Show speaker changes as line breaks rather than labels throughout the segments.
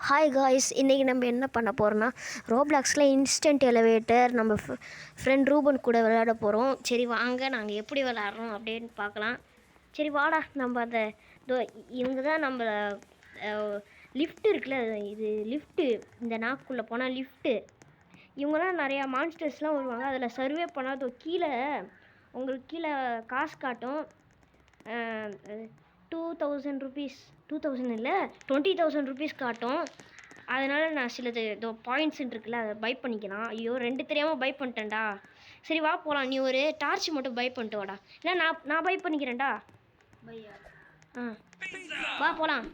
Hi guys, இன்றைக்கி நம்ம என்ன பண்ண போகிறோன்னா ரோப்ளாக்ஸில் இன்ஸ்டன்ட் எலிவேட்டர் நம்ம ஃப்ரெண்ட் ரூபன் கூட விளையாட போகிறோம். சரி வாங்க, நாங்கள் எப்படி விளையாடுறோம் அப்படின்னு பார்க்கலாம். சரி வாடா, நம்ம அந்த இவங்க தான் நம்ம லிஃப்ட் இருக்குல்ல, இது லிஃப்ட்டு, இந்த நாக்குள்ளே போனால் லிஃப்ட்டு. இவங்களாம் நிறையா மான்ஸ்டர்ஸ்லாம் வருவாங்க. அதில் சர்வே பண்ணால் கீழே உங்களுக்கு கீழே காசு காட்டும். 2000 ருபீஸ், 2000 இல்லை 20,000 ருபீஸ் காட்டும். அதனால் நான் சிலது பாயிண்ட்ஸ் இருக்குல்ல, அதை பை பண்ணிக்கலாம். ஐயோ, 2 தெரியாமல் பை பண்ணிட்டேன்டா. சரி வா போகலாம். நீ ஒரு டார்ச் மட்டும் பை பண்ணிட்டு வாடா. இல்லை நான் பை பண்ணிக்கிறேன்டா. வா போகலாம்.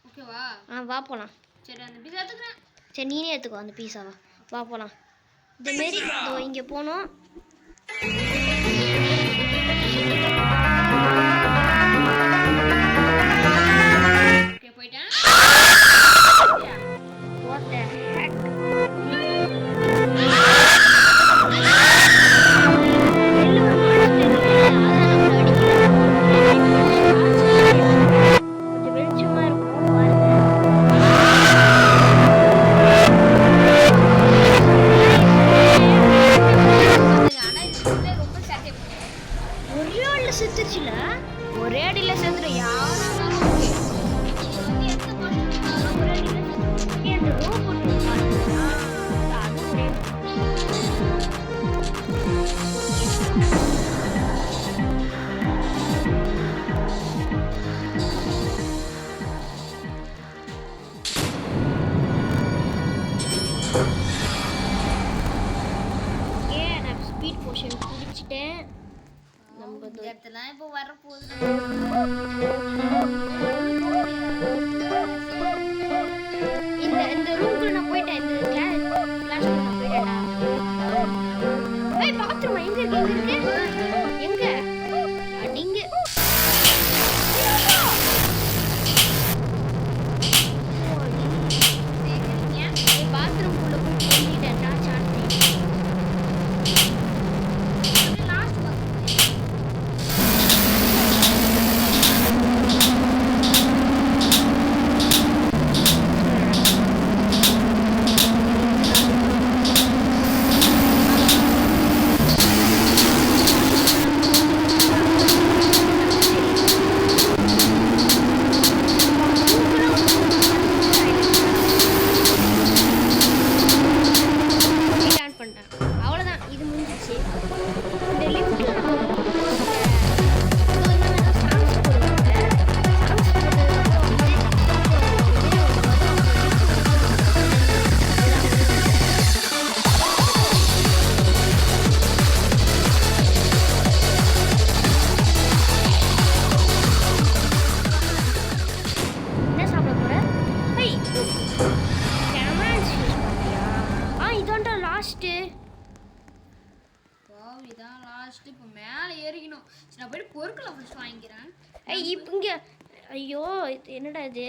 ஓகேவா?
வா போகலாம்.
சரி, அந்த பீஸா எடுத்துக்கிறேன்.
சரி, நீனே எடுத்துக்கோ அந்த பீஸாவா. வா போகலாம். இதேமாரி இங்கே போனோம். ஒரே அடியில் சேர்ந்துடும். நான் ஸ்பீட் போஷன் குடிச்சிட்டேன். நம்ம
இடத்துலாம் இப்போ வரப்போகுது.
இந்த ரூம்குள்ள நான் போயிட்டேன். இந்த கிளாஸ் ரூம் நான் போயிட்டேன்டா. பாத்ரூம் எங்க இருக்கு? எங்க அடிங்க? பாத்ரூம் குள்ள போய் பண்ணிட்டேன்டா.
இப்போ மேலே ஏறிக்கணும். நான் போய் பொருட்களை ஃபர்ஸ்ட் வாங்கிக்கிறேன்.
இப்போ இங்கே ஐயோ, என்னடா இது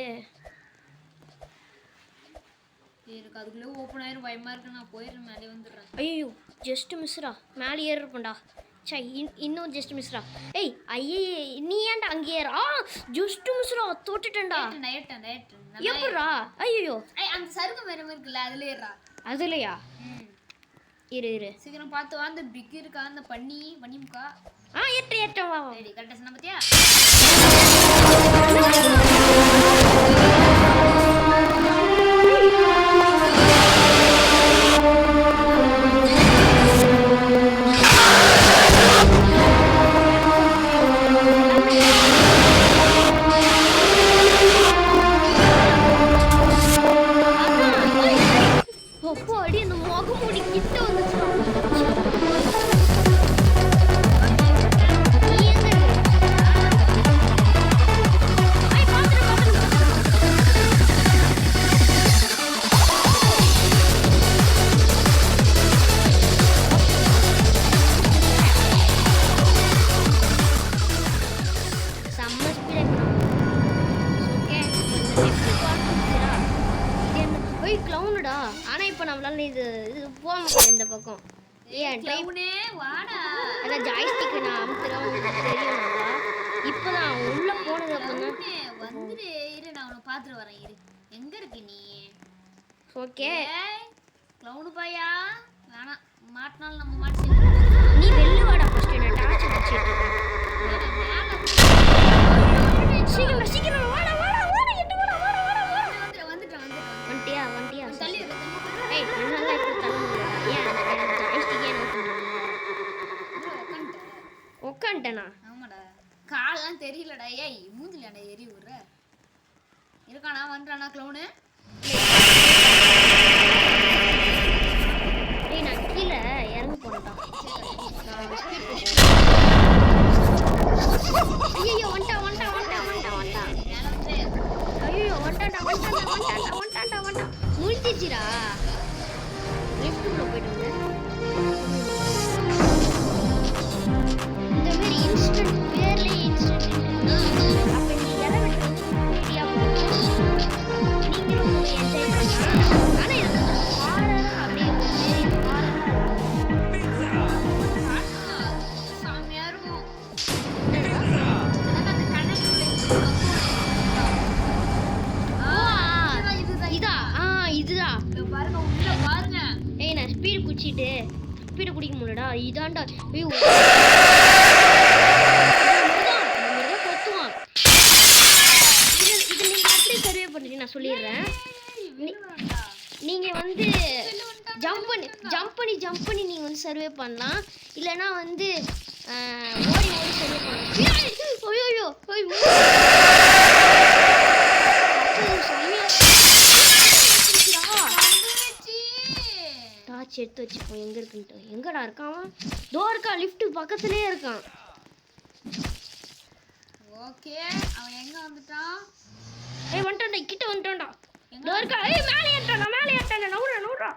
எனக்கு அதுக்குள்ளே ஓப்பன் ஆயிரும். பயமாக இருக்கு. நான் போயிடுறேன், மேலே வந்துடுறேன்.
ஐயோ, ஜஸ்ட் மிஸ்ரா, மேலே ஏறிருப்பேன்டா. சை, இன்னும் ஜஸ்ட் மிஸ்ரா. ஐயே, நீ ஏன்டா அங்கே ஏறா? ஜஸ்ட் மிஸ்ரா, தொட்டுட்டேன்டா. எப்படா? ஐயோ,
அந்த சருகு மரம் இருக்குல்ல, அதுல ஏறா.
அதுலையா? இரு
சீக்கிரம் பார்த்து வா. அந்த பிக் இருக்கா, அந்த பண்ணிமுக்கா.
ஏற்ற வா.
சரி, கரெக்டாக சொன்ன பார்த்தியா?
அடி, அந்த முகம் மூடி கிட்ட வந்துச்சு. கிளவுனுடா. ஆனா இப்போ நம்மளால இது போக முடியாது இந்த பக்கம். ஏன்
கிளவுனே வாடா.
அத ஜாய்ஸ்டிக் நான் அமுத்துறேன், உங்களுக்கு தெரியும்டா. இப்போதான் உள்ள போனது. அப்பதான்
வந்துரு. இரு, நான் உன்னை பார்த்துட்டு வரேன். இரு, எங்க இருக்கு?
ஓகே
க்ளவுன் பையா வேணாம் மாட்டினாலும் நம்ம மாட்டி
நீ வெளில வாடா ஃபர்ஸ்ட் நான் டார்ச் வச்சிட்டு இருக்கேன் சீக்கிரம் சீக்கிரம் வாடா வாடா வாடா எட்டு வாடா வாடா வாடா
வந்துட்டேன்
வண்டியா வண்டியா
தள்ளி
ஏய் நல்லா இப்படி தள்ள முடியல ஏன் ஜாய்ஸ்டிக்கே உட்காந்துட்டேனா
ஆமாடா கால்லாம் தெரியலடா ஏய் மூஞ்சிலடா எரி விடுற இருக்கானா வந்துட்டானா க்ளவுனு
ஏய் நான் கீழே இறங்கி போனேன்டா ஐயோ வந்துட்டா ஐயோ வந்துட்டான்டா முடிஞ்சிச்சுடா லிஃப்ட்டுக்குள்ள போயிட்டு இந்த மாதிரி இன்ஸ்டன்ட் பேர்லேயே இன்ஸ்டன்ட் அப்போ நீ இலை வெட்டுறது ஐடியா நீங்களும் என்ஜாய் பண்ணலாம் ஆனால் இது ஹாரராக அப்படியே
சாமியா இருக்கும்
இதுதான்
பாருங்க உள்ள பாருங்க
ஏய் நான் ஸ்பீடு குச்சிட்டு ஸ்பீடு குடிக்க முடியலடா இதான்டா ஐயோ கொத்துவான் இது நீங்க எப்படி சர்வே பண்றீங்க நான் சொல்லிடுறேன் நீங்க வந்து ஜம்ப் பண்ணி நீங்க வந்து சர்வே பண்ணலாம் இல்லனா வந்து ஓடி சர்வே பண்ணலாம் ஐயோ டார்ச் எடுத்து வச்சுப்போம் எங்க இருக்குன்ட்டு எங்கடா இருக்கான் தோ இருக்கா லிஃப்ட் பக்கத்துலயே இருக்கான்
ஓகே அவன் எங்க வந்துட்டான்
ஏய் வந்துட்டான்டா கிட்ட வந்துட்டான்டா தோ இருக்கா ஏய் மேலே ஏறட்டானே நவுறா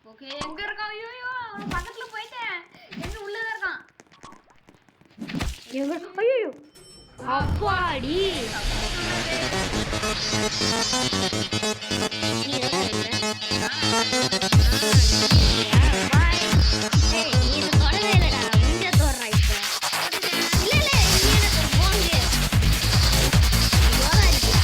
ஓகே எங்க இருக்கான் ஐயோ அவன் பக்கத்துல போயிட்டேன் எங்க உள்ளதா இருக்கான்
எங்க ஐயோ அப்பாடி நீ நல்லா இருக்கற ஏய் நீ இது தொடவே இல்லடா இங்க தோறா இப்ப இல்ல நீ என்ன போங்க யோரா இருக்கியா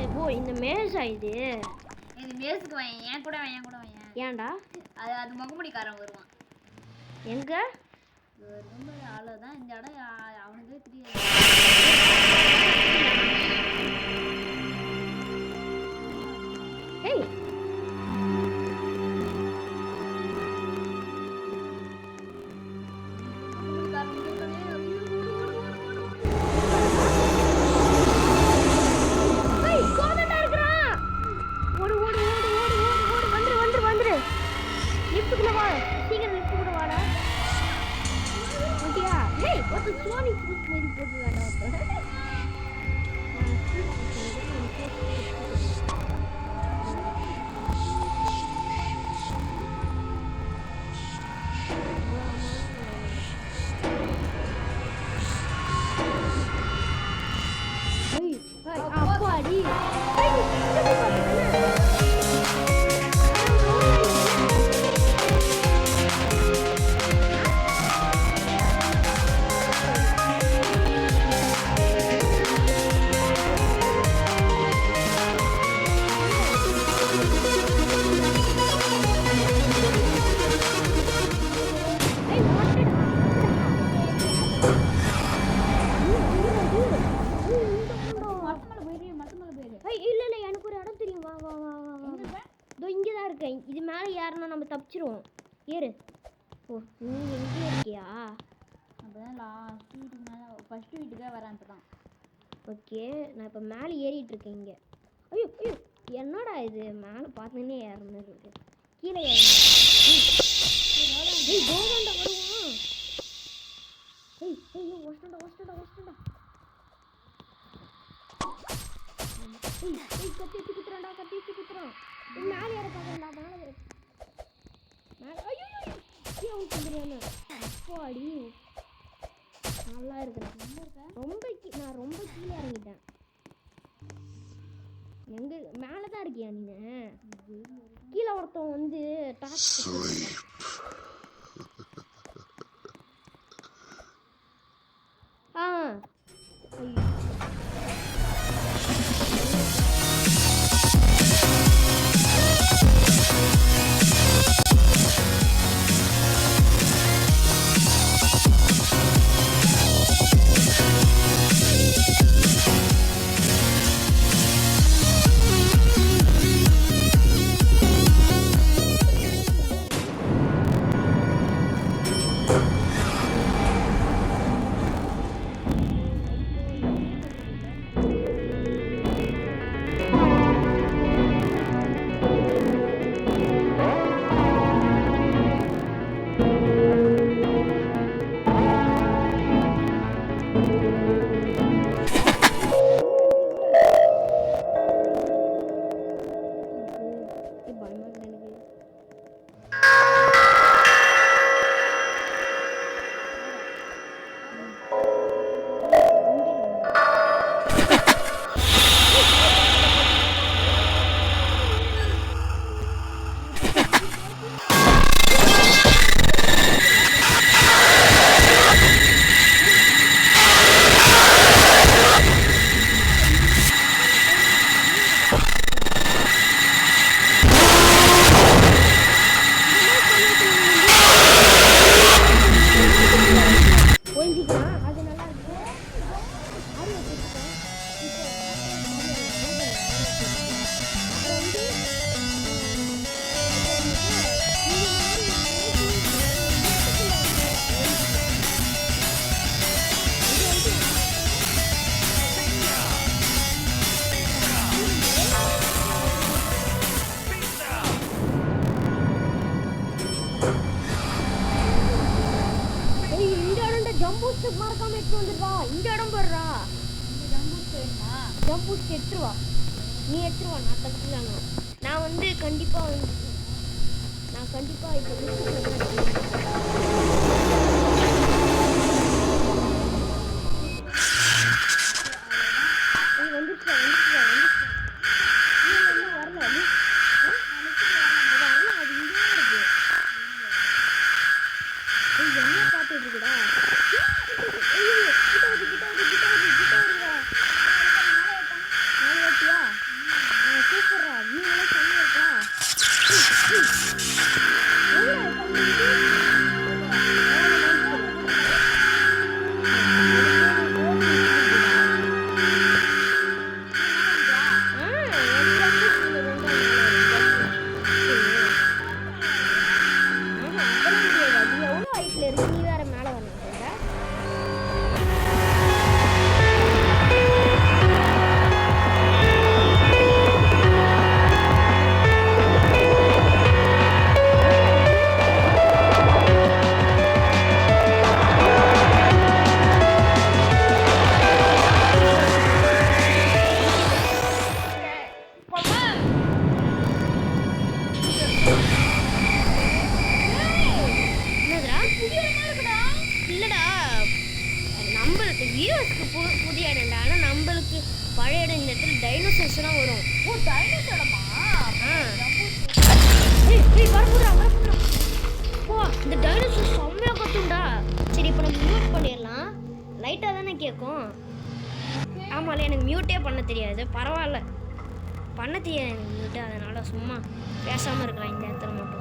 கோல்டன் இந்த மேசா இது
மேஸ்க்கு வாங்க என் கூட வாங்க
ஏன்டா
அது முகமுடிக்காரன் வருவான்
எங்க
ரொம்ப அவ்வளோதான் இந்த இடம் அவனுக்கே தெரியாது
ஏய் இது மேலே ஏறனா நம்ம தப்பிச்சிருவோம் ஏறு ஓ நீ எங்கே இருக்கியா
அப்போதான் லாஸ்ட் வீட்டுக்கு மேலே ஃபர்ஸ்ட் வீட்டுக்கே வரேன் இப்போ தான்
ஓகே நான் இப்போ மேலே ஏறிட்டு இருக்கேன் இங்கே ஐயோ ஐயோ என்னடா இது மேலே பார்த்தோன்னே ஏறணும் இருக்கு கீழே ஏய் கோவண்டா வருவான் ஏய் ஏய் ஒஸ்டண்டா ஏய் கத்தி வச்சு குத்துறான் மேலே ஏற பார்க்குறேன்டா மேலே ஐயோ ஐயோ தெரியாம அப்பாடி நல்லா இருக்கிறேன் நான் ரொம்ப கீழே இறங்கிட்டேன் எங்க மேலே தான் இருக்கியா நீ கீழே ஒரு ஒருத்தன் வந்து டார்ச் ஆ ஐயோ. பயமா இருக்கு எனக்கு. ஒழிஞ்சிக்கலாம் அது நல்லா இருக்கு. ஆரி வச்சுக்கிட்டேன். இப்போ அப்புறம் வந்து இந்த இடம் ஜம்பூஸ்ட் மறக்காம எடுத்து வந்துடுவா. இந்த இடம் போடுறா ஜம்பூஸ்ட் எடுத்துருவா. நீ எடுத்துருவா. நான் தப்பிக்கலாங்க. நான் வந்து கண்டிப்பா இப்போ வந்துருச்சா வரல அது இங்கே இருக்கு. என்ன பார்த்துட்டு இருக்குடா. சூப்பர்ரா வியூ எல்லாம் செம்மையா இருக்கா. நீ வேற மேல வரணும். இல்லடா நம்மளுக்கு வியூவர்ஸ்க்கு புதிய இடம்டா. ஆனால் நம்மளுக்கு பழைய இடம். இந்த இடத்துல டைனோசர்ஸ் தான் வரும்.
ஓ டைனோசரமா
வரப்புடுறா. ஓ இந்த டைனோசர்ஸ் செம்மையாக கத்தும்டா. சரி இப்போ நம்ம மியூட் பண்ணிடலாம். லைட்டாக தானே கேட்கும். ஆமாம் எனக்கு மியூட்டே பண்ண தெரியாது. பரவாயில்ல பண்ண தெரியாது எனக்கு மியூட்டு. அதனால் சும்மா பேசாமல் இருக்கலாம் இந்த இடத்துல மட்டும்.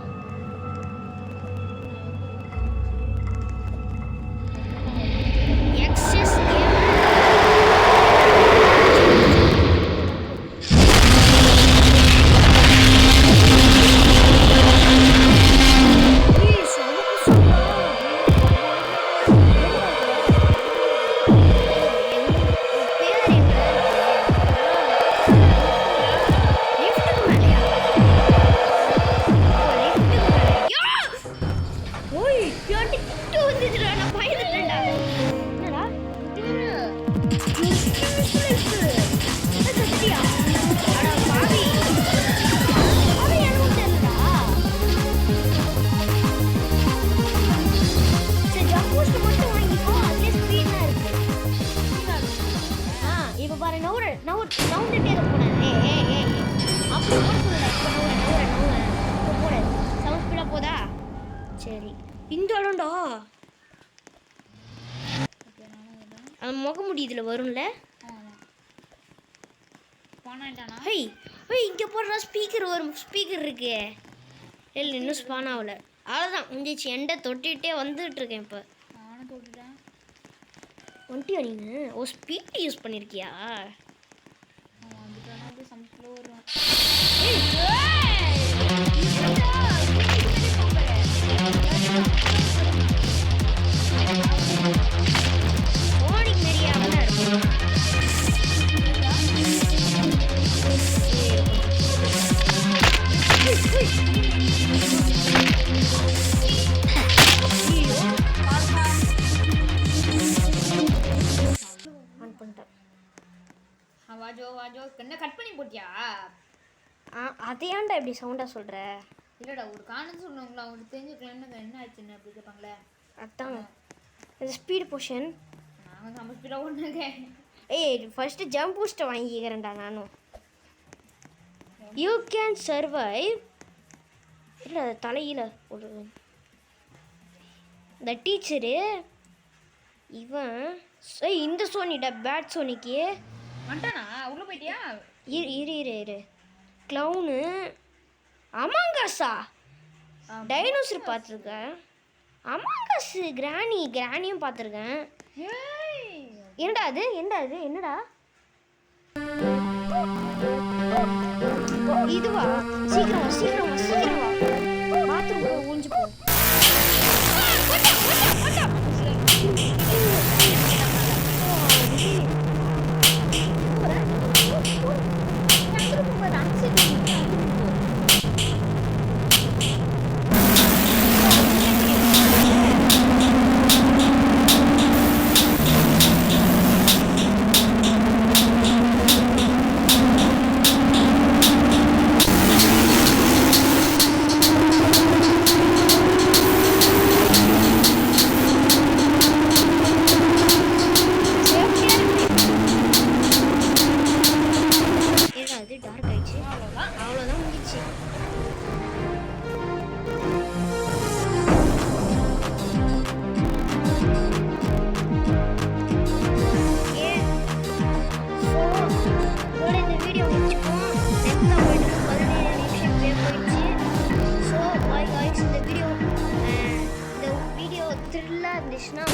இந்த இடம்டா.
ஓகே நானும் வரேன்.
அந்த முகமுடி இதில் வரும்ல.
ஆமாம் போனான்டானா
ஹை ஹை இங்கே போடுறா ஸ்பீக்கர் வரும். ஸ்பீக்கர் இருக்கு. இல்லை இன்னும் ஸ்பான் ஆகல. அவ்வளோதான் முடிஞ்சிச்சு. எண்டை தொட்டிகிட்டே வந்துட்டு இருக்கேன் இப்போ.
நானும் தொட்டுட்டேன்.
வந்துட்டியா நீ? ஓ ஸ்பீக்கர் யூஸ் பண்ணியிருக்கியா?
அவன் வந்துட்டானா அப்படியே சமைச்சில் வருவான்.
ஓனிக்கு நிறைய அவனா இருக்கும். ஆன் பண்ணிட்டேன்.
வாஜோ வாஜோ என்ன கட் பண்ணி போட்டியா?
அதை ஏன்டா இப்படி சவுண்டாக சொல்கிற?
இல்லைடா ஒரு காரணம் சொன்னவங்களா அவங்களுக்கு தெரிஞ்சுக்கலாம் என்ன ஆச்சுன்னு அப்படி கேட்பாங்களே.
அதான் இது ஸ்பீடு போர்ஷன்.
நாங்கள் சமைச்சிட்டா ஒன்றுங்க.
ஏய் ஃபஸ்ட்டு ஜம்ப் பூஸ்ட்டை வாங்கிக்கிறேன்டா நானும். You can survive. இல்லை தலையில் ஒரு இந்த டீச்சரு இவன். ஏய் இந்த சோனிடா பேட் சோனிக்கு.
வந்துட்டானா உள்ளே போயிட்டியா?
இரு இரு இரு இரு க்ளவுனு அமாங்காஸா டைனோசர் பார்த்துருக்கேன். அமாங்காஸு கிராணியும் பார்த்துருக்கேன். என்னடா அது என்னடா இதுவா? சீக்கிரம் வா பாத்ரூம் ஊஞ்சி போ. அவ்வளோதான் முடிச்சு. இந்த வீடியோ முடிச்சுப்போம். நெட்டில் போயிட்டு 17 நிமிஷம் போயிடுச்சு. So bye guys. இந்த வீடியோ த்ரில்லாக இருந்துச்சுன்னா